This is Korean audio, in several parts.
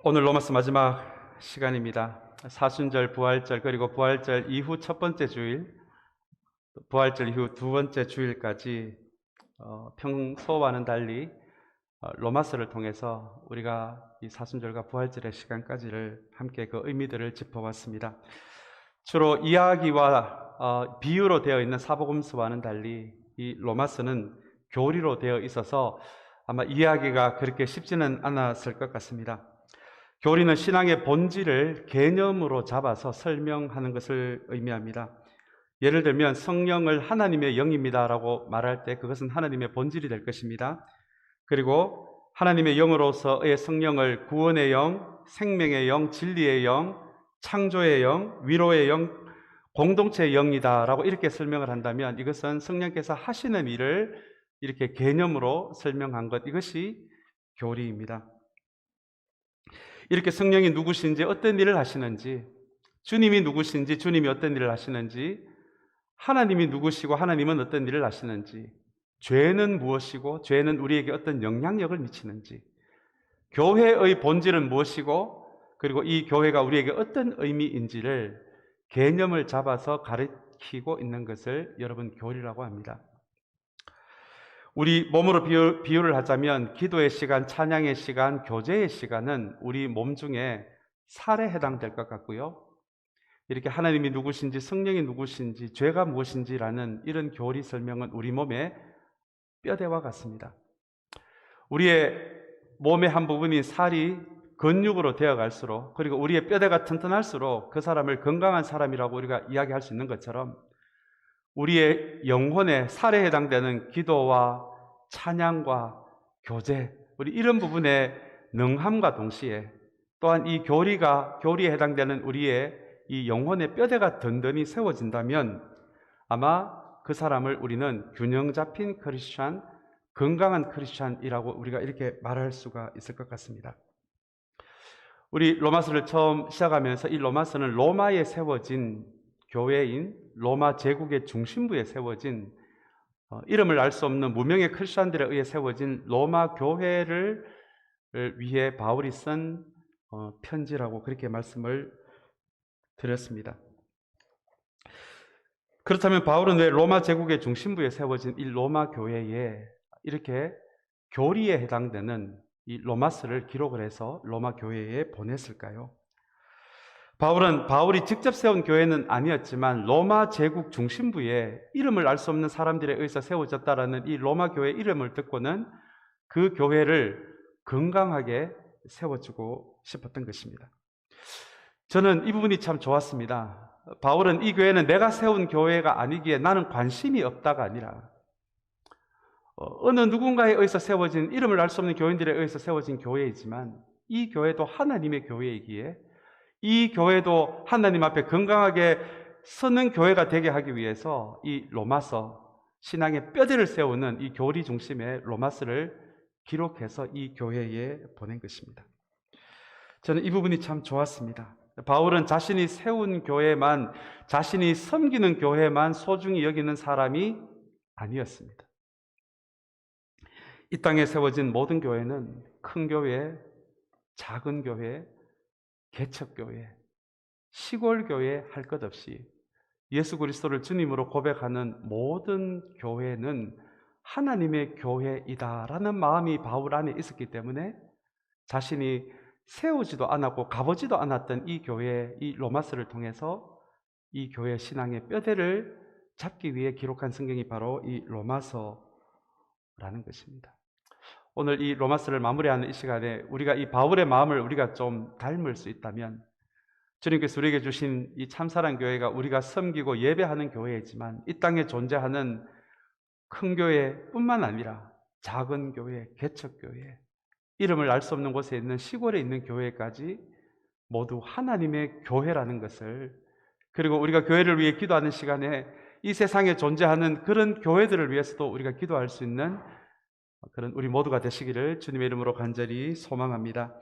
오늘 로마서 마지막 시간입니다. 사순절, 부활절, 그리고 부활절 이후 첫 번째 주일, 부활절 이후 두 번째 주일까지 평소와는 달리 로마서를 통해서 우리가 이 사순절과 부활절의 시간까지를 함께 그 의미들을 짚어봤습니다. 주로 이야기와 비유로 되어 있는 사복음서와는 달리 이 로마서는 교리로 되어 있어서 아마 이해하기가 그렇게 쉽지는 않았을 것 같습니다. 교리는 신앙의 본질을 개념으로 잡아서 설명하는 것을 의미합니다. 예를 들면 성령을 하나님의 영입니다라고 말할 때 그것은 하나님의 본질이 될 것입니다. 그리고 하나님의 영으로서의 성령을 구원의 영, 생명의 영, 진리의 영, 창조의 영, 위로의 영, 공동체의 영이다라고 이렇게 설명을 한다면 이것은 성령께서 하시는 일을 이렇게 개념으로 설명한 것, 이것이 교리입니다. 이렇게 성령이 누구신지, 어떤 일을 하시는지, 주님이 누구신지, 주님이 어떤 일을 하시는지, 하나님이 누구시고 하나님은 어떤 일을 하시는지, 죄는 무엇이고 죄는 우리에게 어떤 영향력을 미치는지, 교회의 본질은 무엇이고 그리고 이 교회가 우리에게 어떤 의미인지를 개념을 잡아서 가르치고 있는 것을 여러분 교리라고 합니다. 우리 몸으로 비유를 하자면 기도의 시간, 찬양의 시간, 교제의 시간은 우리 몸 중에 살에 해당될 것 같고요. 이렇게 하나님이 누구신지, 성령이 누구신지, 죄가 무엇인지라는 이런 교리 설명은 우리 몸의 뼈대와 같습니다. 우리의 몸의 한 부분인 살이 근육으로 되어갈수록, 그리고 우리의 뼈대가 튼튼할수록 그 사람을 건강한 사람이라고 우리가 이야기할 수 있는 것처럼 우리의 영혼의 살에 해당되는 기도와 찬양과 교제, 우리 이런 부분의 능함과 동시에 또한 이 교리에 해당되는 우리의 이 영혼의 뼈대가 든든히 세워진다면 아마 그 사람을 우리는 균형 잡힌 크리스찬, 건강한 크리스찬이라고 우리가 이렇게 말할 수가 있을 것 같습니다. 우리 로마서를 처음 시작하면서 이 로마서는 로마에 세워진 교회인 로마 제국의 중심부에 세워진 이름을 알 수 없는 무명의 크리스찬들에 의해 세워진 로마 교회를 위해 바울이 쓴 편지라고 그렇게 말씀을 드렸습니다. 그렇다면 바울은 왜 로마 제국의 중심부에 세워진 이 로마 교회에 이렇게 교리에 해당되는 이 로마서를 기록을 해서 로마 교회에 보냈을까요? 바울이 직접 세운 교회는 아니었지만 로마 제국 중심부에 이름을 알 수 없는 사람들에 의해서 세워졌다라는 이 로마 교회 이름을 듣고는 그 교회를 건강하게 세워주고 싶었던 것입니다. 저는 이 부분이 참 좋았습니다. 바울은 이 교회는 내가 세운 교회가 아니기에 나는 관심이 없다가 아니라 어느 누군가에 의해서 세워진, 이름을 알 수 없는 교인들에 의해서 세워진 교회이지만 이 교회도 하나님의 교회이기에 이 교회도 하나님 앞에 건강하게 서는 교회가 되게 하기 위해서 이 로마서, 신앙의 뼈대를 세우는 이 교리 중심의 로마서를 기록해서 이 교회에 보낸 것입니다. 저는 이 부분이 참 좋았습니다. 바울은 자신이 세운 교회만, 자신이 섬기는 교회만 소중히 여기는 사람이 아니었습니다. 이 땅에 세워진 모든 교회는 큰 교회, 작은 교회, 개척교회, 시골교회 할 것 없이 예수 그리스도를 주님으로 고백하는 모든 교회는 하나님의 교회이다라는 마음이 바울 안에 있었기 때문에 자신이 세우지도 않았고 가보지도 않았던 이 교회, 이 로마서를 통해서 이 교회 신앙의 뼈대를 잡기 위해 기록한 성경이 바로 이 로마서라는 것입니다. 오늘 이 로마서를 마무리하는 이 시간에 우리가 이 바울의 마음을 우리가 좀 닮을 수 있다면, 주님께서 우리에게 주신 이 참사랑 교회가 우리가 섬기고 예배하는 교회이지만 이 땅에 존재하는 큰 교회뿐만 아니라 작은 교회, 개척교회, 이름을 알 수 없는 곳에 있는 시골에 있는 교회까지 모두 하나님의 교회라는 것을, 그리고 우리가 교회를 위해 기도하는 시간에 이 세상에 존재하는 그런 교회들을 위해서도 우리가 기도할 수 있는 그런 우리 모두가 되시기를 주님의 이름으로 간절히 소망합니다.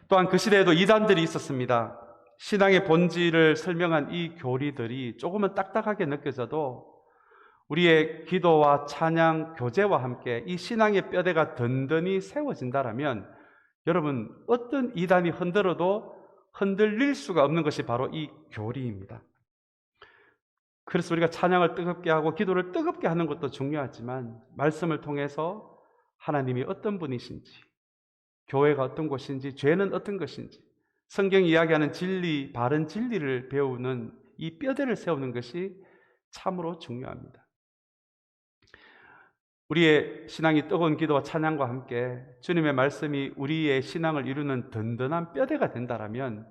또한 그 시대에도 이단들이 있었습니다. 신앙의 본질을 설명한 이 교리들이 조금은 딱딱하게 느껴져도 우리의 기도와 찬양, 교제와 함께 이 신앙의 뼈대가 든든히 세워진다라면 여러분, 어떤 이단이 흔들어도 흔들릴 수가 없는 것이 바로 이 교리입니다. 그래서 우리가 찬양을 뜨겁게 하고 기도를 뜨겁게 하는 것도 중요하지만 말씀을 통해서 하나님이 어떤 분이신지, 교회가 어떤 곳인지, 죄는 어떤 것인지, 성경이 이야기하는 진리, 바른 진리를 배우는 이 뼈대를 세우는 것이 참으로 중요합니다. 우리의 신앙이 뜨거운 기도와 찬양과 함께 주님의 말씀이 우리의 신앙을 이루는 든든한 뼈대가 된다면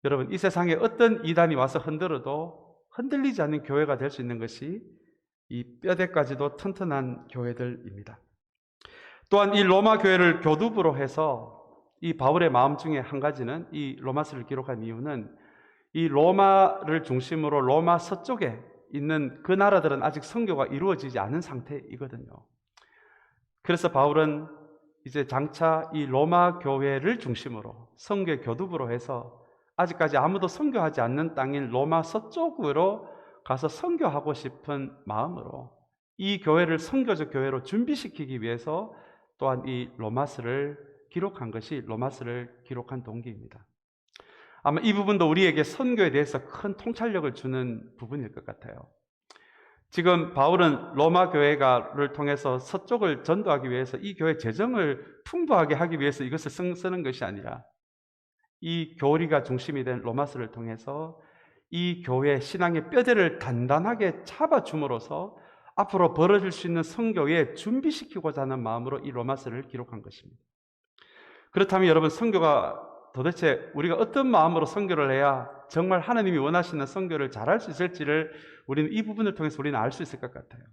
여러분, 이 세상에 어떤 이단이 와서 흔들어도 흔들리지 않는 교회가 될 수 있는 것이 이 뼈대까지도 튼튼한 교회들입니다. 또한 이 로마 교회를 교두부로 해서 이 바울의 마음 중에 한 가지는, 이 로마서를 기록한 이유는 이 로마를 중심으로 로마 서쪽에 있는 그 나라들은 아직 선교가 이루어지지 않은 상태이거든요. 그래서 바울은 이제 장차 이 로마 교회를 중심으로 선교의 교두부로 해서 아직까지 아무도 선교하지 않는 땅인 로마 서쪽으로 가서 선교하고 싶은 마음으로 이 교회를 선교적 교회로 준비시키기 위해서 또한 이 로마서를 기록한 것이 로마서를 기록한 동기입니다. 아마 이 부분도 우리에게 선교에 대해서 큰 통찰력을 주는 부분일 것 같아요. 지금 바울은 로마 교회를 통해서 서쪽을 전도하기 위해서 이 교회 재정을 풍부하게 하기 위해서 이것을 쓰는 것이 아니라 이 교리가 중심이 된 로마서를 통해서 이 교회 신앙의 뼈대를 단단하게 잡아줌으로써 앞으로 벌어질 수 있는 선교에 준비시키고자 하는 마음으로 이 로마서를 기록한 것입니다. 그렇다면 여러분, 선교가 도대체 우리가 어떤 마음으로 선교를 해야 정말 하나님이 원하시는 선교를 잘할 수 있을지를 우리는 이 부분을 통해서 우리는 알 수 있을 것 같아요.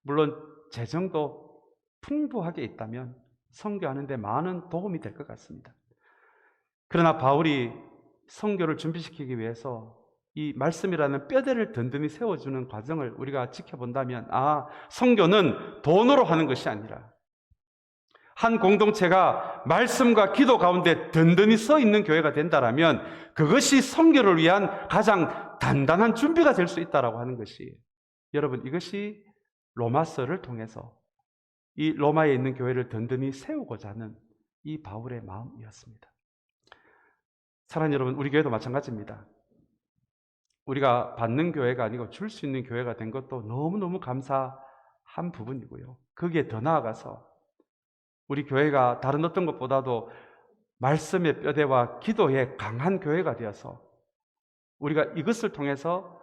물론 재정도 풍부하게 있다면 선교하는 데 많은 도움이 될 것 같습니다. 그러나 바울이 선교를 준비시키기 위해서 이 말씀이라는 뼈대를 든든히 세워주는 과정을 우리가 지켜본다면, 선교는 돈으로 하는 것이 아니라 한 공동체가 말씀과 기도 가운데 든든히 서 있는 교회가 된다면 그것이 선교를 위한 가장 단단한 준비가 될 수 있다고 하는 것이, 여러분, 이것이 로마서를 통해서 이 로마에 있는 교회를 든든히 세우고자 하는 이 바울의 마음이었습니다. 사랑하는 여러분, 우리 교회도 마찬가지입니다. 우리가 받는 교회가 아니고 줄 수 있는 교회가 된 것도 너무너무 감사한 부분이고요. 거기에 더 나아가서 우리 교회가 다른 어떤 것보다도 말씀의 뼈대와 기도에 강한 교회가 되어서 우리가 이것을 통해서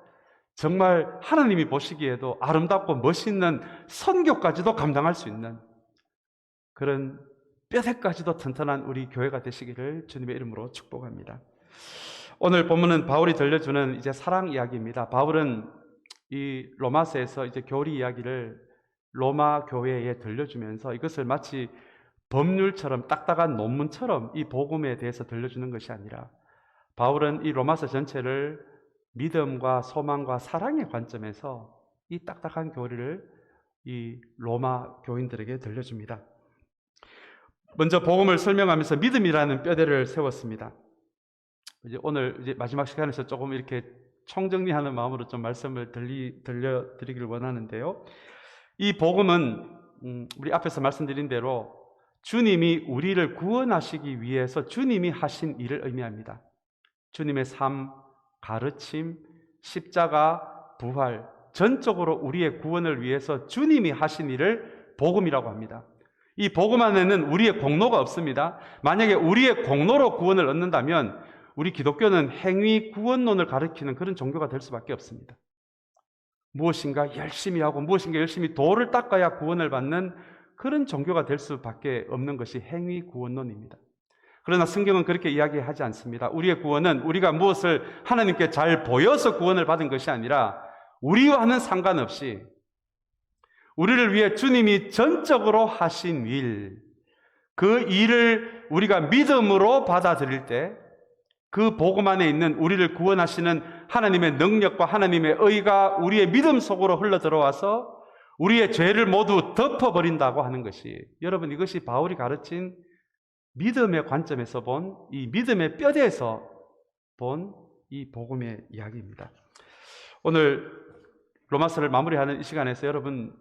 정말 하나님이 보시기에도 아름답고 멋있는 선교까지도 감당할 수 있는 그런 뼈대까지도 튼튼한 우리 교회가 되시기를 주님의 이름으로 축복합니다. 오늘 본문은 바울이 들려주는 이제 사랑 이야기입니다. 바울은 이 로마서에서 이제 교리 이야기를 로마 교회에 들려주면서 이것을 마치 법률처럼 딱딱한 논문처럼 이 복음에 대해서 들려주는 것이 아니라 바울은 이 로마서 전체를 믿음과 소망과 사랑의 관점에서 이 딱딱한 교리를 이 로마 교인들에게 들려줍니다. 먼저 복음을 설명하면서 믿음이라는 뼈대를 세웠습니다. 이제 오늘 이제 마지막 시간에서 조금 이렇게 총정리하는 마음으로 좀 말씀을 들려드리기를 원하는데요. 이 복음은 우리 앞에서 말씀드린 대로 주님이 우리를 구원하시기 위해서 주님이 하신 일을 의미합니다. 주님의 삶, 가르침, 십자가, 부활, 전적으로 우리의 구원을 위해서 주님이 하신 일을 복음이라고 합니다. 이 복음 안에는 우리의 공로가 없습니다. 만약에 우리의 공로로 구원을 얻는다면 우리 기독교는 행위 구원론을 가르치는 그런 종교가 될 수밖에 없습니다. 무엇인가 열심히 하고 무엇인가 열심히 도를 닦아야 구원을 받는 그런 종교가 될 수밖에 없는 것이 행위 구원론입니다. 그러나 성경은 그렇게 이야기하지 않습니다. 우리의 구원은 우리가 무엇을 하나님께 잘 보여서 구원을 받은 것이 아니라 우리와는 상관없이 우리를 위해 주님이 전적으로 하신 일, 그 일을 우리가 믿음으로 받아들일 때 그 복음 안에 있는 우리를 구원하시는 하나님의 능력과 하나님의 의가 우리의 믿음 속으로 흘러 들어와서 우리의 죄를 모두 덮어버린다고 하는 것이, 여러분, 이것이 바울이 가르친 믿음의 관점에서 본 이 믿음의 뼈대에서 본 이 복음의 이야기입니다. 오늘 로마서를 마무리하는 이 시간에서 여러분,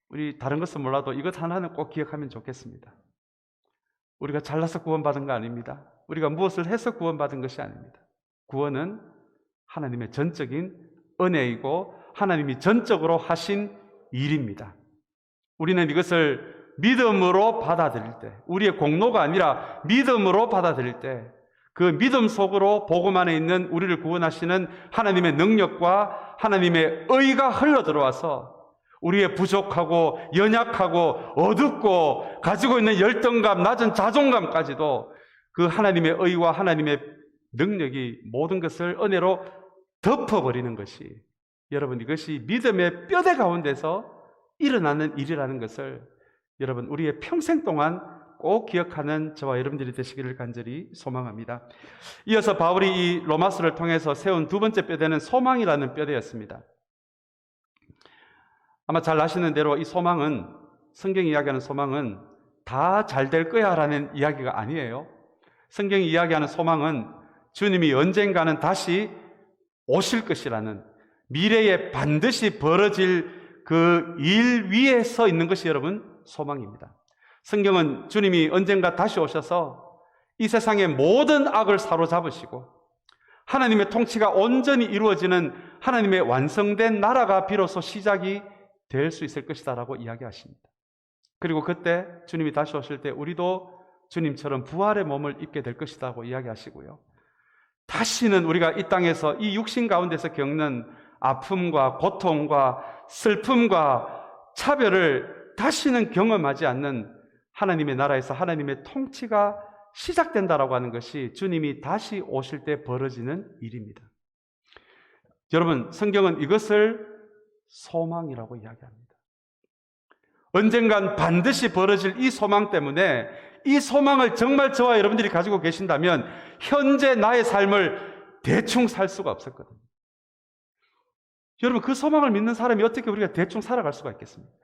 우리 다른 것은 몰라도 이것 하나는 꼭 기억하면 좋겠습니다. 우리가 잘나서 구원받은 거 아닙니다. 우리가 무엇을 해서 구원받은 것이 아닙니다. 구원은 하나님의 전적인 은혜이고 하나님이 전적으로 하신 일입니다. 우리는 이것을 믿음으로 받아들일 때, 우리의 공로가 아니라 믿음으로 받아들일 때, 그 믿음 속으로 복음 안에 있는 우리를 구원하시는 하나님의 능력과 하나님의 의가 흘러 들어와서 우리의 부족하고 연약하고 어둡고 가지고 있는 열등감, 낮은 자존감까지도 그 하나님의 의와 하나님의 능력이 모든 것을 은혜로 덮어버리는 것이, 여러분, 이것이 믿음의 뼈대 가운데서 일어나는 일이라는 것을 여러분 우리의 평생 동안 꼭 기억하는 저와 여러분들이 되시기를 간절히 소망합니다. 이어서 바울이 이 로마서를 통해서 세운 두 번째 뼈대는 소망이라는 뼈대였습니다. 아마 잘 아시는 대로 이 소망은, 성경이 이야기하는 소망은 다 잘 될 거야 라는 이야기가 아니에요. 성경이 이야기하는 소망은 주님이 언젠가는 다시 오실 것이라는, 미래에 반드시 벌어질 그 일 위에 서 있는 것이 여러분 소망입니다. 성경은 주님이 언젠가 다시 오셔서 이 세상의 모든 악을 사로잡으시고 하나님의 통치가 온전히 이루어지는 하나님의 완성된 나라가 비로소 시작이 될 수 있을 것이다 라고 이야기하십니다. 그리고 그때 주님이 다시 오실 때 우리도 주님처럼 부활의 몸을 입게 될 것이라고 이야기하시고요, 다시는 우리가 이 땅에서 이 육신 가운데서 겪는 아픔과 고통과 슬픔과 차별을 다시는 경험하지 않는 하나님의 나라에서 하나님의 통치가 시작된다라고 하는 것이 주님이 다시 오실 때 벌어지는 일입니다. 여러분, 성경은 이것을 소망이라고 이야기합니다. 언젠간 반드시 벌어질 이 소망 때문에, 이 소망을 정말 저와 여러분들이 가지고 계신다면 현재 나의 삶을 대충 살 수가 없었거든요. 여러분, 그 소망을 믿는 사람이 어떻게 우리가 대충 살아갈 수가 있겠습니까?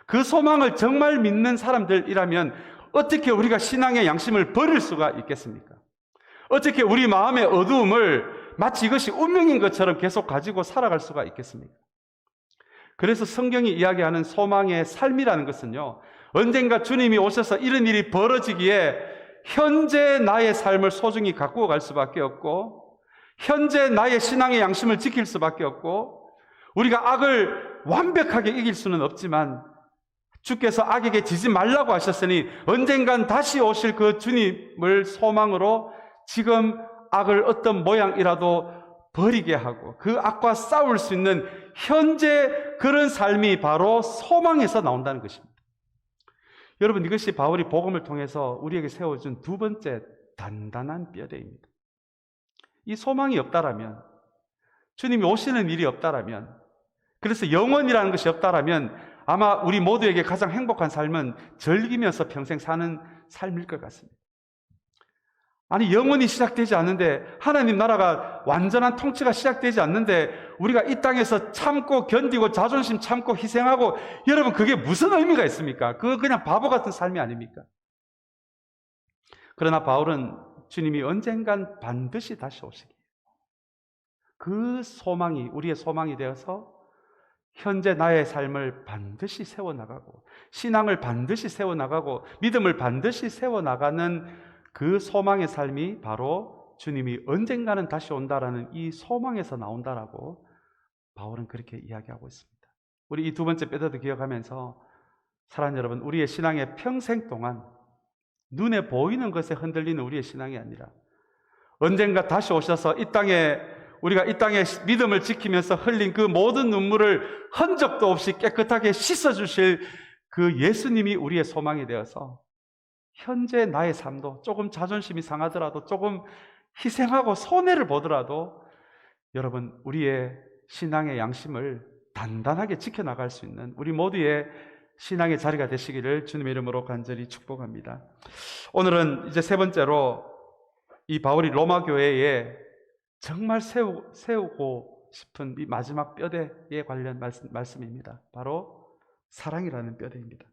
그 소망을 정말 믿는 사람들이라면 어떻게 우리가 신앙의 양심을 버릴 수가 있겠습니까? 어떻게 우리 마음의 어두움을 마치 이것이 운명인 것처럼 계속 가지고 살아갈 수가 있겠습니까? 그래서 성경이 이야기하는 소망의 삶이라는 것은요, 언젠가 주님이 오셔서 이런 일이 벌어지기에 현재 나의 삶을 소중히 가꾸어 갈 수밖에 없고, 현재 나의 신앙의 양심을 지킬 수밖에 없고, 우리가 악을 완벽하게 이길 수는 없지만 주께서 악에게 지지 말라고 하셨으니 언젠간 다시 오실 그 주님을 소망으로 지금 악을 어떤 모양이라도 버리게 하고 그 악과 싸울 수 있는 현재 그런 삶이 바로 소망에서 나온다는 것입니다. 여러분, 이것이 바울이 복음을 통해서 우리에게 세워준 두 번째 단단한 뼈대입니다. 이 소망이 없다라면, 주님이 오시는 일이 없다라면, 그래서 영원이라는 것이 없다라면 아마 우리 모두에게 가장 행복한 삶은 즐기면서 평생 사는 삶일 것 같습니다. 아니, 영원이 시작되지 않는데, 하나님 나라가 완전한 통치가 시작되지 않는데 우리가 이 땅에서 참고 견디고 자존심 참고 희생하고, 여러분, 그게 무슨 의미가 있습니까? 그거 그냥 바보 같은 삶이 아닙니까? 그러나 바울은 주님이 언젠간 반드시 다시 오시기, 그 소망이 우리의 소망이 되어서 현재 나의 삶을 반드시 세워나가고, 신앙을 반드시 세워나가고, 믿음을 반드시 세워나가는 그 소망의 삶이 바로 주님이 언젠가는 다시 온다라는 이 소망에서 나온다라고 바울은 그렇게 이야기하고 있습니다. 우리 이 두 번째 뼈대도 기억하면서 사랑하는 여러분, 우리의 신앙의 평생 동안 눈에 보이는 것에 흔들리는 우리의 신앙이 아니라 언젠가 다시 오셔서 우리가 이 땅에 믿음을 지키면서 흘린 그 모든 눈물을 흔적도 없이 깨끗하게 씻어주실 그 예수님이 우리의 소망이 되어서 현재 나의 삶도 조금 자존심이 상하더라도, 조금 희생하고 손해를 보더라도 여러분, 우리의 신앙의 양심을 단단하게 지켜나갈 수 있는 우리 모두의 신앙의 자리가 되시기를 주님의 이름으로 간절히 축복합니다. 오늘은 이제 세 번째로 이 바울이 로마 교회에 정말 세우고 싶은 이 마지막 뼈대에 관련 말씀입니다. 바로 사랑이라는 뼈대입니다.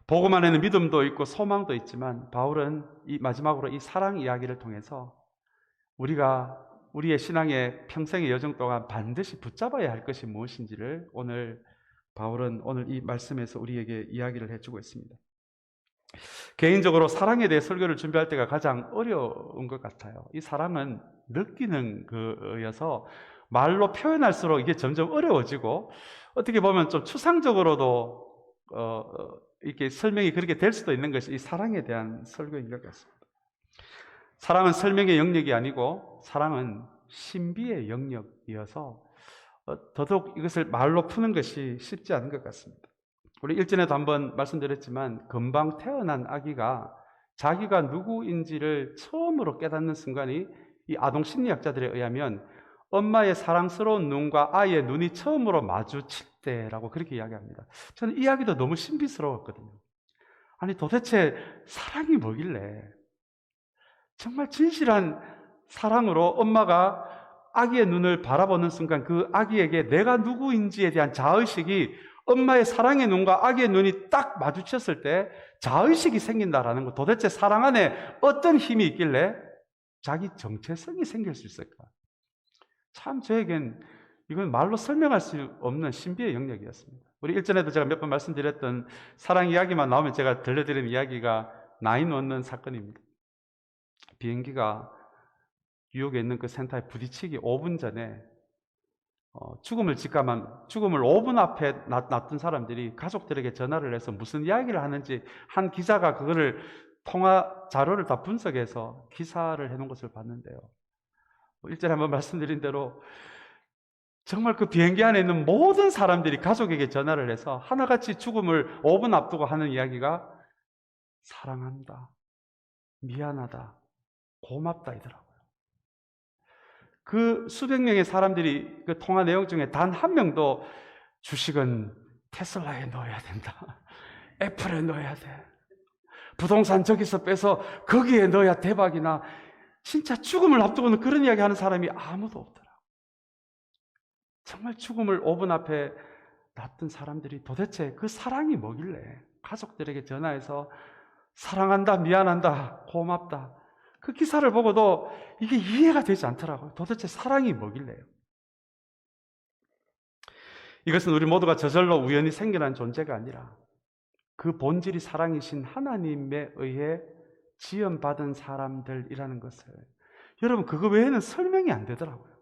복음 안에는 믿음도 있고 소망도 있지만 바울은 이 마지막으로 이 사랑 이야기를 통해서 우리가 우리의 신앙의 평생의 여정 동안 반드시 붙잡아야 할 것이 무엇인지를 바울은 오늘 이 말씀에서 우리에게 이야기를 해주고 있습니다. 개인적으로 사랑에 대해 설교를 준비할 때가 가장 어려운 것 같아요. 이 사랑은 느끼는 거여서 말로 표현할수록 이게 점점 어려워지고, 어떻게 보면 좀 추상적으로도 이렇게 설명이 그렇게 될 수도 있는 것이 이 사랑에 대한 설교인 것 같습니다. 사랑은 설명의 영역이 아니고 사랑은 신비의 영역이어서 더더욱 이것을 말로 푸는 것이 쉽지 않은 것 같습니다. 우리 일전에도 한번 말씀드렸지만, 금방 태어난 아기가 자기가 누구인지를 처음으로 깨닫는 순간이 이 아동 심리학자들에 의하면 엄마의 사랑스러운 눈과 아이의 눈이 처음으로 마주칠 때라고 그렇게 이야기합니다. 저는 이 이야기도 너무 신비스러웠거든요. 아니, 도대체 사랑이 뭐길래 정말 진실한 사랑으로 엄마가 아기의 눈을 바라보는 순간 그 아기에게 내가 누구인지에 대한 자의식이, 엄마의 사랑의 눈과 아기의 눈이 딱 마주쳤을 때 자의식이 생긴다라는 것, 도대체 사랑 안에 어떤 힘이 있길래 자기 정체성이 생길 수 있을까? 참 저에겐 이건 말로 설명할 수 없는 신비의 영역이었습니다. 우리 일전에도 제가 몇 번 말씀드렸던 사랑 이야기만 나오면 제가 들려드리는 이야기가 911 사건입니다. 비행기가 뉴욕에 있는 그 센터에 부딪히기 5분 전에 죽음을 직감한, 죽음을 5분 앞에 놔둔 사람들이 가족들에게 전화를 해서 무슨 이야기를 하는지 한 기자가 그거를 통화 자료를 다 분석해서 기사를 해놓은 것을 봤는데요. 일전에 한번 말씀드린 대로 정말 그 비행기 안에 있는 모든 사람들이 가족에게 전화를 해서 하나같이 죽음을 5분 앞두고 하는 이야기가 사랑한다, 미안하다, 고맙다 이더라고요. 그 수백 명의 사람들이 그 통화 내용 중에 단 한 명도 주식은 테슬라에 넣어야 된다, 애플에 넣어야 돼, 부동산 저기서 빼서 거기에 넣어야 대박이나, 진짜 죽음을 앞두고는 그런 이야기 하는 사람이 아무도 없더라고요. 정말 죽음을 5분 앞에 놨던 사람들이 도대체 그 사랑이 뭐길래 가족들에게 전화해서 사랑한다, 미안한다, 고맙다, 그 기사를 보고도 이게 이해가 되지 않더라고요. 도대체 사랑이 뭐길래요? 이것은 우리 모두가 저절로 우연히 생겨난 존재가 아니라 그 본질이 사랑이신 하나님에 의해 지음받은 사람들이라는 것을, 여러분, 그거 외에는 설명이 안 되더라고요.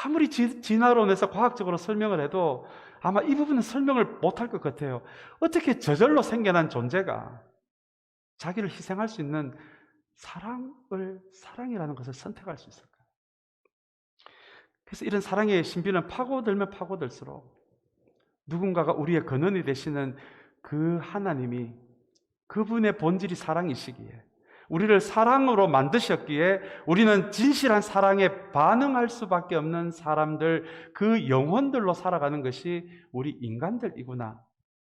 아무리 진화론에서 과학적으로 설명을 해도 아마 이 부분은 설명을 못할 것 같아요. 어떻게 저절로 생겨난 존재가 자기를 희생할 수 있는 사랑이라는 것을 선택할 수 있을까요? 그래서 이런 사랑의 신비는 파고들면 파고들수록 누군가가 우리의 근원이 되시는 그 하나님이, 그분의 본질이 사랑이시기에, 우리를 사랑으로 만드셨기에 우리는 진실한 사랑에 반응할 수밖에 없는 사람들, 그 영혼들로 살아가는 것이 우리 인간들이구나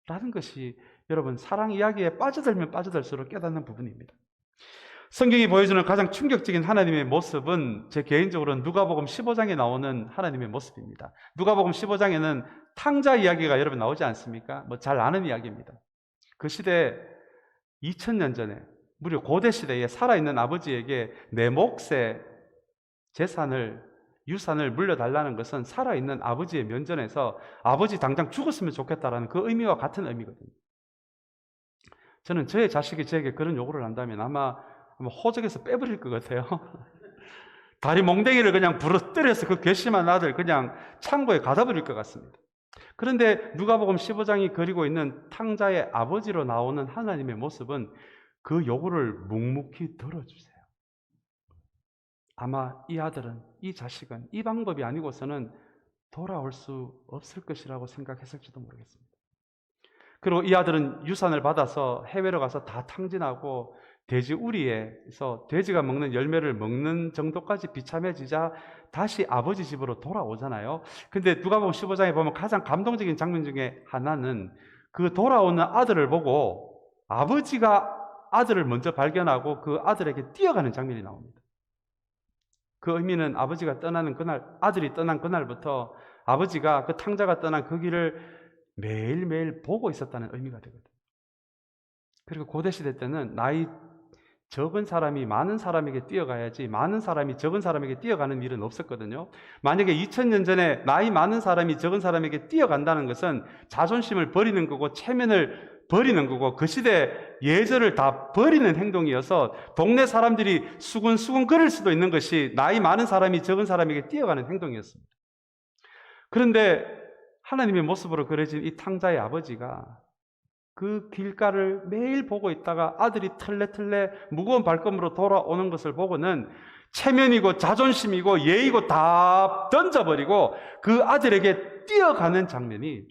라는 것이 여러분, 사랑 이야기에 빠져들면 빠져들수록 깨닫는 부분입니다. 성경이 보여주는 가장 충격적인 하나님의 모습은 제 개인적으로는 누가복음 15장에 나오는 하나님의 모습입니다. 누가복음 15장에는 탕자 이야기가 여러분 나오지 않습니까? 뭐 잘 아는 이야기입니다. 그 시대에 2000년 전에, 무려 고대 시대에 살아있는 아버지에게 내 몫의 유산을 물려달라는 것은 살아있는 아버지의 면전에서 아버지 당장 죽었으면 좋겠다라는 그 의미와 같은 의미거든요. 저는 저의 자식이 저에게 그런 요구를 한다면 아마 호적에서 빼버릴 것 같아요. 다리 몽댕이를 그냥 부러뜨려서 그 괘씸한 아들 그냥 창고에 가다 버릴 것 같습니다. 그런데 누가복음 15장이 그리고 있는 탕자의 아버지로 나오는 하나님의 모습은 그 요구를 묵묵히 들어주세요. 아마 이 아들은, 이 자식은 이 방법이 아니고서는 돌아올 수 없을 것이라고 생각했을지도 모르겠습니다. 그리고 이 아들은 유산을 받아서 해외로 가서 다 탕진하고 돼지 우리에서 돼지가 먹는 열매를 먹는 정도까지 비참해지자 다시 아버지 집으로 돌아오잖아요. 근데 누가복음 15장에 보면 가장 감동적인 장면 중에 하나는 그 돌아오는 아들을 보고 아버지가 아들을 먼저 발견하고 그 아들에게 뛰어가는 장면이 나옵니다. 그 의미는 아버지가 떠나는 그날, 아들이 떠난 그날부터 아버지가 그 탕자가 떠난 그 길을 매일매일 보고 있었다는 의미가 되거든요. 그리고 고대시대 때는 나이 적은 사람이 많은 사람에게 뛰어가야지 많은 사람이 적은 사람에게 뛰어가는 일은 없었거든요. 만약에 2000년 전에 나이 많은 사람이 적은 사람에게 뛰어간다는 것은 자존심을 버리는 거고 체면을 버리는 거고 그 시대 예절을 다 버리는 행동이어서 동네 사람들이 수군수군 거릴 수도 있는 것이 나이 많은 사람이 적은 사람에게 뛰어가는 행동이었습니다. 그런데 하나님의 모습으로 그려진 이 탕자의 아버지가 그 길가를 매일 보고 있다가 아들이 털레털레 무거운 발걸음으로 돌아오는 것을 보고는 체면이고 자존심이고 예의고 다 던져버리고 그 아들에게 뛰어가는 장면이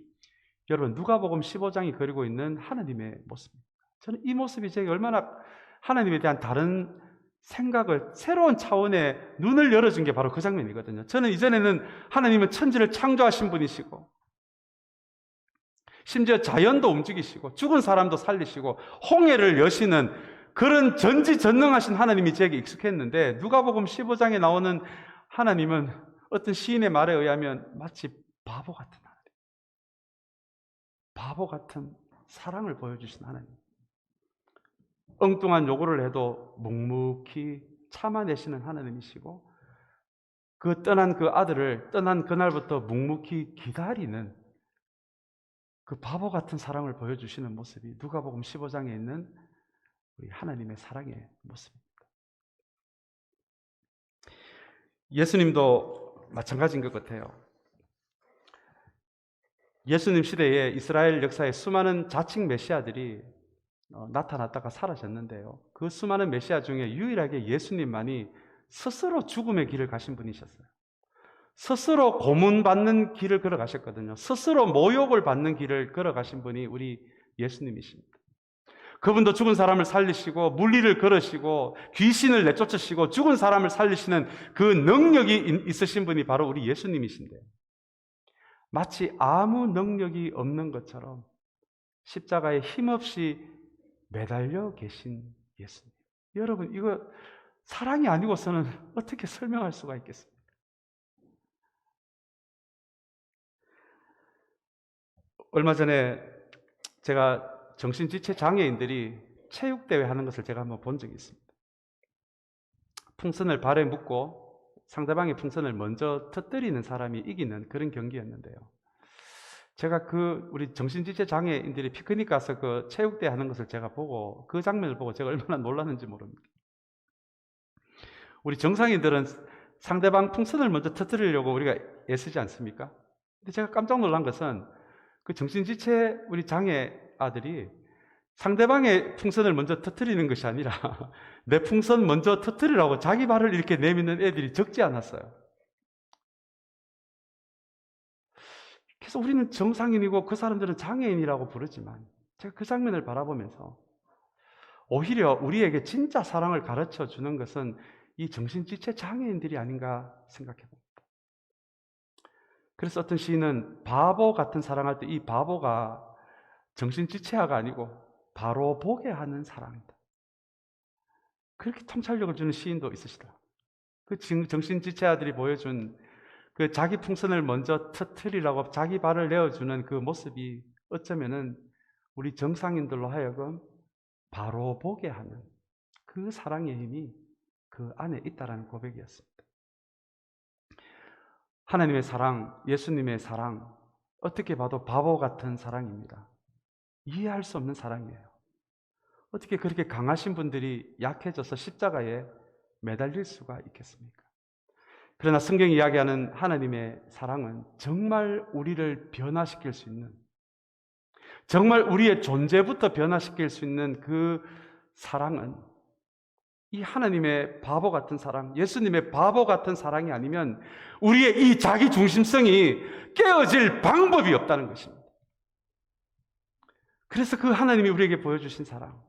여러분 누가복음 15장이 그리고 있는 하나님의 모습입니다. 저는 이 모습이 제게 얼마나 하나님에 대한 다른 생각을 새로운 차원의 눈을 열어준 게 바로 그 장면이거든요. 저는 이전에는 하나님은 천지를 창조하신 분이시고 심지어 자연도 움직이시고 죽은 사람도 살리시고 홍해를 여시는 그런 전지전능하신 하나님이 제게 익숙했는데 누가복음 15장에 나오는 하나님은 어떤 시인의 말에 의하면 마치 바보 같은 하나님, 바보 같은 사랑을 보여주신 하나님, 엉뚱한 요구를 해도 묵묵히 참아내시는 하나님이시고 그 떠난 그 아들을 떠난 그날부터 묵묵히 기다리는 그 바보 같은 사랑을 보여주시는 모습이 누가복음 15장에 있는 우리 하나님의 사랑의 모습입니다. 예수님도 마찬가지인 것 같아요. 예수님 시대에 이스라엘 역사에 수많은 자칭 메시아들이 나타났다가 사라졌는데요. 그 수많은 메시아 중에 유일하게 예수님만이 스스로 죽음의 길을 가신 분이셨어요. 스스로 고문받는 길을 걸어가셨거든요. 스스로 모욕을 받는 길을 걸어가신 분이 우리 예수님이십니다. 그분도 죽은 사람을 살리시고 물리를 걸으시고 귀신을 내쫓으시고 죽은 사람을 살리시는 그 능력이 있으신 분이 바로 우리 예수님이신데 마치 아무 능력이 없는 것처럼 십자가에 힘없이 매달려 계신 예수님. 여러분 이거 사랑이 아니고서는 어떻게 설명할 수가 있겠습니까? 얼마 전에 제가 정신지체 장애인들이 체육대회 하는 것을 제가 한번 본 적이 있습니다. 풍선을 발에 묶고 상대방의 풍선을 먼저 터뜨리는 사람이 이기는 그런 경기였는데요. 제가 우리 정신지체 장애인들이 피크닉 가서 그 체육대회 하는 것을 제가 보고 그 장면을 보고 제가 얼마나 놀랐는지 모릅니다. 우리 정상인들은 상대방 풍선을 먼저 터뜨리려고 우리가 애쓰지 않습니까? 근데 제가 깜짝 놀란 것은 그 정신지체 우리 장애 아들이 상대방의 풍선을 먼저 터뜨리는 것이 아니라 내 풍선 먼저 터뜨리라고 자기 발을 이렇게 내미는 애들이 적지 않았어요. 그래서 우리는 정상인이고 그 사람들은 장애인이라고 부르지만 제가 그 장면을 바라보면서 오히려 우리에게 진짜 사랑을 가르쳐 주는 것은 이 정신지체 장애인들이 아닌가 생각해 봅니다. 그래서 어떤 시인은 바보 같은 사랑할 때 이 바보가 정신지체화가 아니고 바로 보게 하는 사랑이다. 그렇게 통찰력을 주는 시인도 있으시다. 그 정신지체아들이 보여준 그 자기 풍선을 먼저 터뜨리라고 자기 발을 내어주는 그 모습이 어쩌면은 우리 정상인들로 하여금 바로 보게 하는 그 사랑의 힘이 그 안에 있다라는 고백이었습니다. 하나님의 사랑, 예수님의 사랑, 어떻게 봐도 바보 같은 사랑입니다. 이해할 수 없는 사랑이에요. 어떻게 그렇게 강하신 분들이 약해져서 십자가에 매달릴 수가 있겠습니까? 그러나 성경이 이야기하는 하나님의 사랑은 정말 우리를 변화시킬 수 있는, 정말 우리의 존재부터 변화시킬 수 있는 그 사랑은 이 하나님의 바보 같은 사랑, 예수님의 바보 같은 사랑이 아니면 우리의 이 자기 중심성이 깨어질 방법이 없다는 것입니다. 그래서 그 하나님이 우리에게 보여주신 사랑,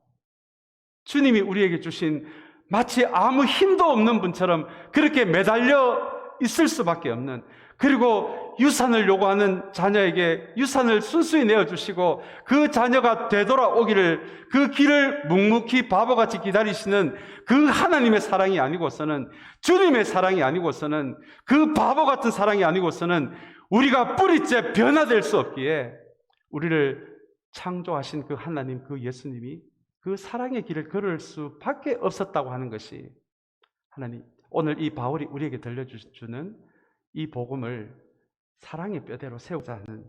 주님이 우리에게 주신 마치 아무 힘도 없는 분처럼 그렇게 매달려 있을 수밖에 없는, 그리고 유산을 요구하는 자녀에게 유산을 순수히 내어주시고 그 자녀가 되돌아오기를 그 길을 묵묵히 바보같이 기다리시는 그 하나님의 사랑이 아니고서는, 주님의 사랑이 아니고서는, 그 바보 같은 사랑이 아니고서는 우리가 뿌리째 변화될 수 없기에 우리를 창조하신 그 하나님, 그 예수님이 그 사랑의 길을 걸을 수밖에 없었다고 하는 것이 하나님, 오늘 이 바울이 우리에게 들려주는 이 복음을 사랑의 뼈대로 세우자 하는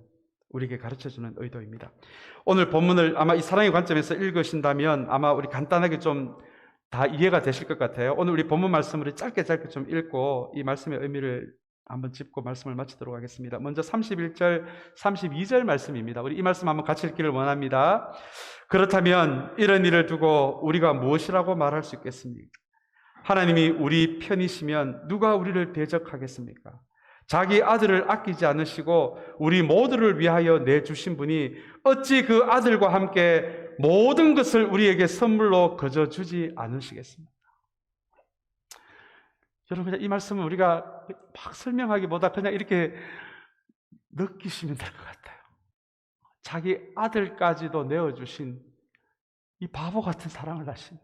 우리에게 가르쳐주는 의도입니다. 오늘 본문을 아마 이 사랑의 관점에서 읽으신다면 아마 우리 간단하게 좀 다 이해가 되실 것 같아요. 오늘 우리 본문 말씀을 짧게 좀 읽고 이 말씀의 의미를 한번 짚고 말씀을 마치도록 하겠습니다. 먼저 31절, 32절 말씀입니다. 우리 이 말씀 한번 같이 읽기를 원합니다. 그렇다면 이런 일을 두고 우리가 무엇이라고 말할 수 있겠습니까? 하나님이 우리 편이시면 누가 우리를 대적하겠습니까? 자기 아들을 아끼지 않으시고 우리 모두를 위하여 내주신 분이 어찌 그 아들과 함께 모든 것을 우리에게 선물로 거저 주지 않으시겠습니까? 여러분, 이 말씀은 우리가 막 설명하기보다 그냥 이렇게 느끼시면 될 것 같아요. 자기 아들까지도 내어주신 이 바보 같은 사랑을 하신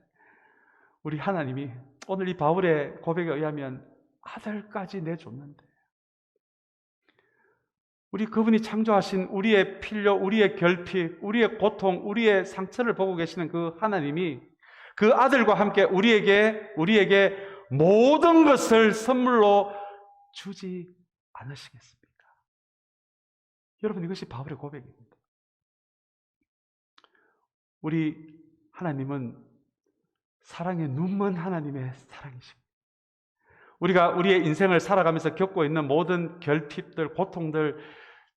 우리 하나님이 오늘 이 바울의 고백에 의하면 아들까지 내줬는데, 우리 그분이 창조하신 우리의 필요, 우리의 결핍, 우리의 고통, 우리의 상처를 보고 계시는 그 하나님이 그 아들과 함께 우리에게 모든 것을 선물로 주지 않으시겠습니까? 여러분, 이것이 바울의 고백입니다. 우리 하나님은 사랑의 눈먼 하나님의 사랑이십니다. 우리가 우리의 인생을 살아가면서 겪고 있는 모든 결핍들, 고통들,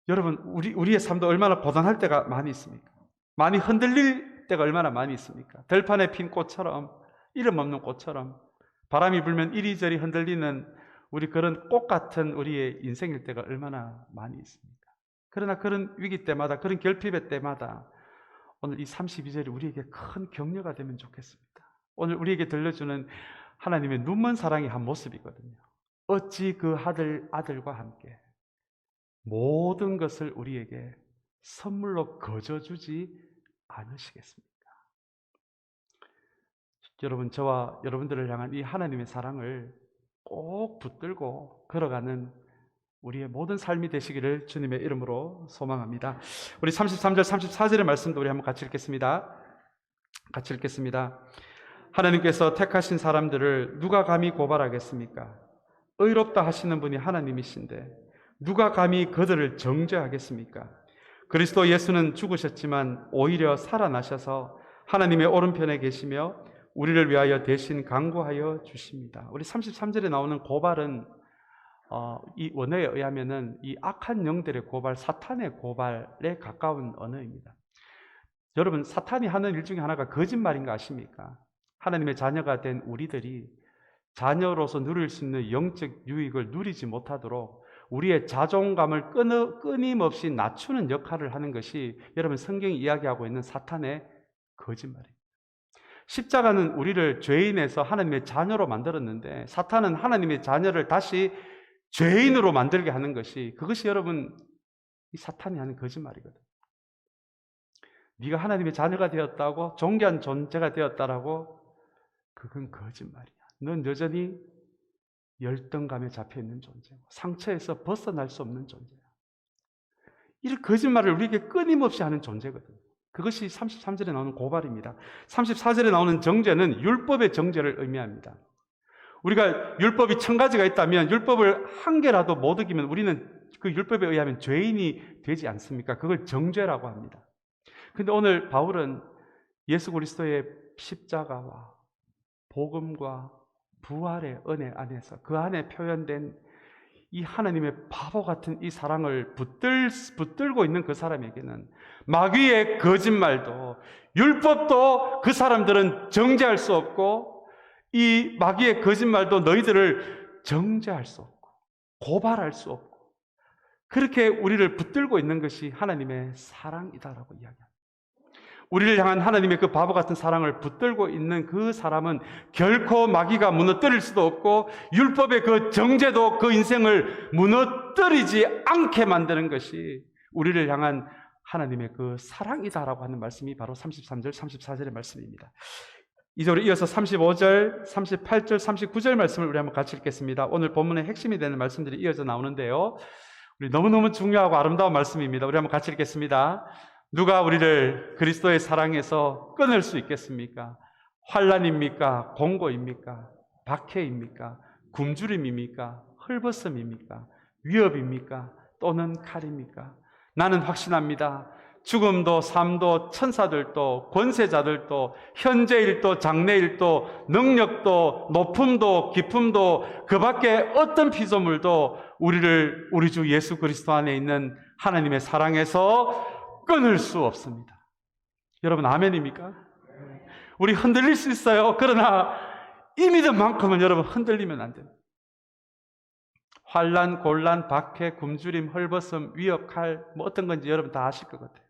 여러분, 우리의 삶도 얼마나 고단할 때가 많이 있습니까? 많이 흔들릴 때가 얼마나 많이 있습니까? 들판에 핀 꽃처럼, 이름 없는 꽃처럼 바람이 불면 이리저리 흔들리는 우리 그런 꽃 같은 우리의 인생일 때가 얼마나 많이 있습니까? 그러나 그런 위기 때마다, 그런 결핍의 때마다 오늘 이 32절이 우리에게 큰 격려가 되면 좋겠습니다. 오늘 우리에게 들려주는 하나님의 눈먼 사랑의 한 모습이거든요. 어찌 그 아들과 함께 모든 것을 우리에게 선물로 거저 주지 않으시겠습니까? 여러분, 저와 여러분들을 향한 이 하나님의 사랑을 꼭 붙들고 걸어가는 우리의 모든 삶이 되시기를 주님의 이름으로 소망합니다. 우리 33절, 34절의 말씀도 우리 한번 같이 읽겠습니다. 같이 읽겠습니다. 하나님께서 택하신 사람들을 누가 감히 고발하겠습니까? 의롭다 하시는 분이 하나님이신데 누가 감히 그들을 정죄하겠습니까? 그리스도 예수는 죽으셨지만 오히려 살아나셔서 하나님의 오른편에 계시며 우리를 위하여 대신 강구하여 주십니다. 우리 33절에 나오는 고발은 이 원어에 의하면은 이 악한 영들의 고발, 사탄의 고발에 가까운 언어입니다. 여러분, 사탄이 하는 일 중에 하나가 거짓말인 거 아십니까? 하나님의 자녀가 된 우리들이 자녀로서 누릴 수 있는 영적 유익을 누리지 못하도록 우리의 자존감을 끊임없이 낮추는 역할을 하는 것이 여러분 성경이 이야기하고 있는 사탄의 거짓말입니다. 십자가는 우리를 죄인에서 하나님의 자녀로 만들었는데 사탄은 하나님의 자녀를 다시 죄인으로 만들게 하는 그것이 여러분 이 사탄이 하는 거짓말이거든요. 네가 하나님의 자녀가 되었다고, 존귀한 존재가 되었다라고, 그건 거짓말이야. 넌 여전히 열등감에 잡혀있는 존재고 상처에서 벗어날 수 없는 존재야. 이런 거짓말을 우리에게 끊임없이 하는 존재거든요. 그것이 33절에 나오는 고발입니다. 34절에 나오는 정죄는 율법의 정죄를 의미합니다. 우리가 율법이 1000가지가 있다면 율법을 한 개라도 못 어기면 우리는 그 율법에 의하면 죄인이 되지 않습니까? 그걸 정죄라고 합니다. 그런데 오늘 바울은 예수 그리스도의 십자가와 복음과 부활의 은혜 안에서 그 안에 표현된 이 하나님의 바보 같은 이 사랑을 붙들고 있는 그 사람에게는 마귀의 거짓말도 율법도 그 사람들은 정죄할 수 없고 이 마귀의 거짓말도 너희들을 정죄할 수 없고 고발할 수 없고 그렇게 우리를 붙들고 있는 것이 하나님의 사랑이다라고 이야기합니다. 우리를 향한 하나님의 그 바보 같은 사랑을 붙들고 있는 그 사람은 결코 마귀가 무너뜨릴 수도 없고 율법의 그 정죄도 그 인생을 무너뜨리지 않게 만드는 것이 우리를 향한 하나님의 그 사랑이다라고 하는 말씀이 바로 33절, 34절의 말씀입니다. 이절에 이어서 35절, 38절, 39절 말씀을 우리 한번 같이 읽겠습니다. 오늘 본문의 핵심이 되는 말씀들이 이어져 나오는데요. 우리 너무너무 중요하고 아름다운 말씀입니다. 우리 한번 같이 읽겠습니다. 누가 우리를 그리스도의 사랑에서 끊을 수 있겠습니까? 환난입니까? 공고입니까? 박해입니까? 굶주림입니까? 헐벗음입니까? 위협입니까? 또는 칼입니까? 나는 확신합니다. 죽음도 삶도 천사들도 권세자들도 현재일도 장래일도 능력도 높음도 깊음도 그 밖에 어떤 피조물도 우리를 우리 주 예수 그리스도 안에 있는 하나님의 사랑에서 끊을 수 없습니다. 여러분 아멘입니까? 우리 흔들릴 수 있어요. 그러나 이 믿음만큼은 여러분 흔들리면 안 됩니다. 환난, 곤란, 박해, 굶주림, 헐벗음, 위협, 칼 뭐 어떤 건지 여러분 다 아실 것 같아요.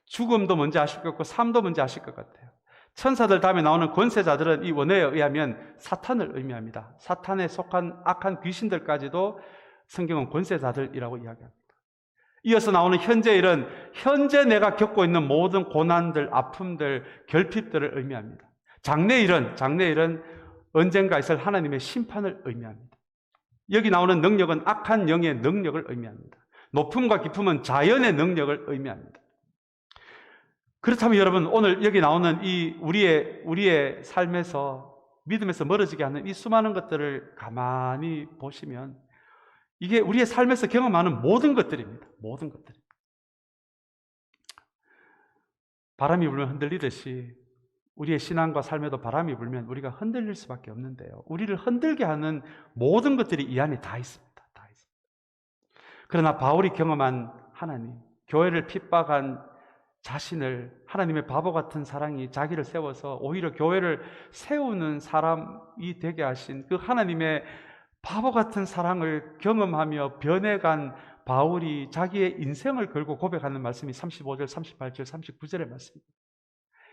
죽음도 뭔지 아실 것 같고 삶도 뭔지 아실 것 같아요. 천사들 다음에 나오는 권세자들은 이 원어에 의하면 사탄을 의미합니다. 사탄에 속한 악한 귀신들까지도 성경은 권세자들이라고 이야기합니다. 이어서 나오는 현재일은 현재 내가 겪고 있는 모든 고난들, 아픔들, 결핍들을 의미합니다. 장래일은 언젠가 있을 하나님의 심판을 의미합니다. 여기 나오는 능력은 악한 영의 능력을 의미합니다. 높음과 깊음은 자연의 능력을 의미합니다. 그렇다면 여러분 오늘 여기 나오는 이 우리의 삶에서 믿음에서 멀어지게 하는 이 수많은 것들을 가만히 보시면 이게 우리의 삶에서 경험하는 모든 것들입니다. 모든 것들입니다. 바람이 불면 흔들리듯이 우리의 신앙과 삶에도 바람이 불면 우리가 흔들릴 수밖에 없는데요. 우리를 흔들게 하는 모든 것들이 이 안에 다 있습니다. 다 있습니다. 그러나 바울이 경험한 하나님, 교회를 핍박한 자신을 하나님의 바보 같은 사랑이 자기를 세워서 오히려 교회를 세우는 사람이 되게 하신 그 하나님의 바보 같은 사랑을 경험하며 변해간 바울이 자기의 인생을 걸고 고백하는 말씀이 35절, 38절, 39절의 말씀입니다.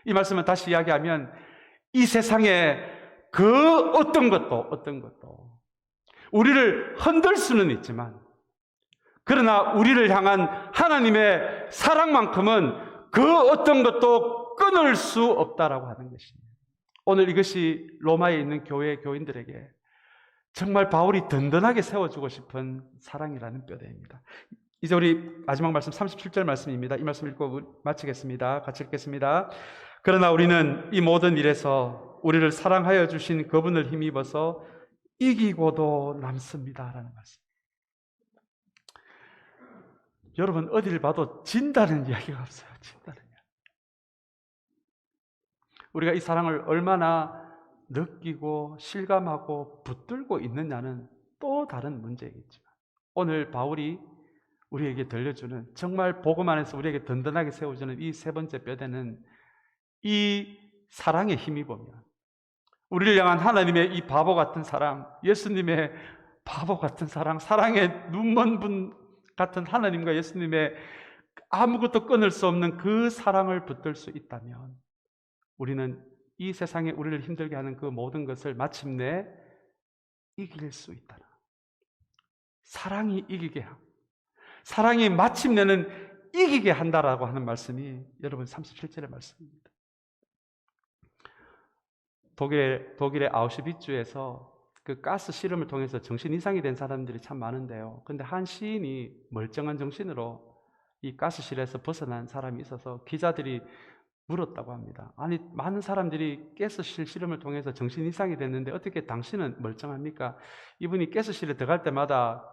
이 말씀을 다시 이야기하면 이 세상에 그 어떤 것도 우리를 흔들 수는 있지만 그러나 우리를 향한 하나님의 사랑만큼은 그 어떤 것도 끊을 수 없다라고 하는 것입니다. 오늘 이것이 로마에 있는 교회 교인들에게 정말 바울이 든든하게 세워주고 싶은 사랑이라는 뼈대입니다. 이제 우리 마지막 말씀 37절 말씀입니다. 이 말씀 읽고 마치겠습니다. 같이 읽겠습니다. 그러나 우리는 이 모든 일에서 우리를 사랑하여 주신 그분을 힘입어서 이기고도 남습니다라는 말씀. 여러분 어디를 봐도 진다는 이야기가 없어요. 진다는 이야기. 우리가 이 사랑을 얼마나 느끼고 실감하고 붙들고 있느냐는 또 다른 문제이겠지만 오늘 바울이 우리에게 들려주는 정말 복음 안에서 우리에게 든든하게 세워주는 이 세 번째 뼈대는 이 사랑에 힘입으면 우리를 향한 하나님의 이 바보 같은 사랑, 예수님의 바보 같은 사랑, 사랑의 눈먼 분 같은 하나님과 예수님의 아무것도 끊을 수 없는 그 사랑을 붙들 수 있다면 우리는 이 세상에 우리를 힘들게 하는 그 모든 것을 마침내 이길 수 있다. 사랑이 이기게 하고 사랑이 마침내는 이기게 한다라고 하는 말씀이 여러분 37절의 말씀입니다. 독일의 아우슈비츠에서 그 가스 실험을 통해서 정신 이상이 된 사람들이 참 많은데요. 근데 한 시인이 멀쩡한 정신으로 이 가스실에서 벗어난 사람이 있어서 기자들이 물었다고 합니다. 아니 많은 사람들이 가스실 실험을 통해서 정신 이상이 됐는데 어떻게 당신은 멀쩡합니까? 이분이 가스실에 들어갈 때마다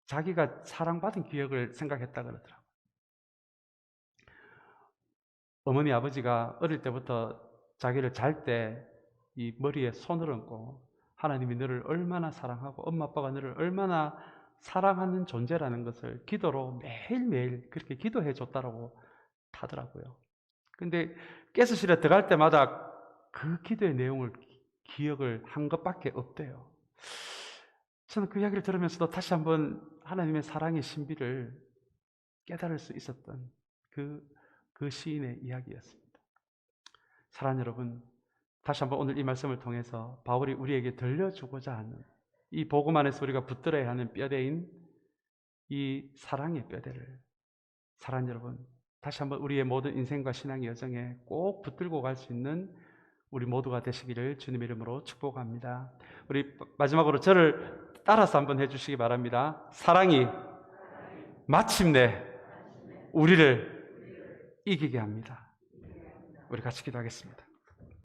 자기가 사랑받은 기억을 생각했다 그러더라고요. 어머니 아버지가 어릴 때부터 자기를 잘 때 이 머리에 손을 얹고 하나님이 너를 얼마나 사랑하고 엄마 아빠가 너를 얼마나 사랑하는 존재라는 것을 기도로 매일매일 그렇게 기도해 줬다라고 하더라고요. 근데 가스실에 들어갈 때마다 그 기도의 내용을 기억을 한 것밖에 없대요. 저는 그 이야기를 들으면서도 다시 한번 하나님의 사랑의 신비를 깨달을 수 있었던 그 시인의 이야기였습니다. 사랑하는 여러분, 다시 한번 오늘 이 말씀을 통해서 바울이 우리에게 들려주고자 하는 이 복음 안에서 우리가 붙들어야 하는 뼈대인 이 사랑의 뼈대를 사랑하는 여러분, 다시 한번 우리의 모든 인생과 신앙의 여정에 꼭 붙들고 갈 수 있는 우리 모두가 되시기를 주님의 이름으로 축복합니다. 우리 마지막으로 저를 따라서 한번 해주시기 바랍니다. 사랑이 마침내 우리를 이기게 합니다. 우리 같이 기도하겠습니다.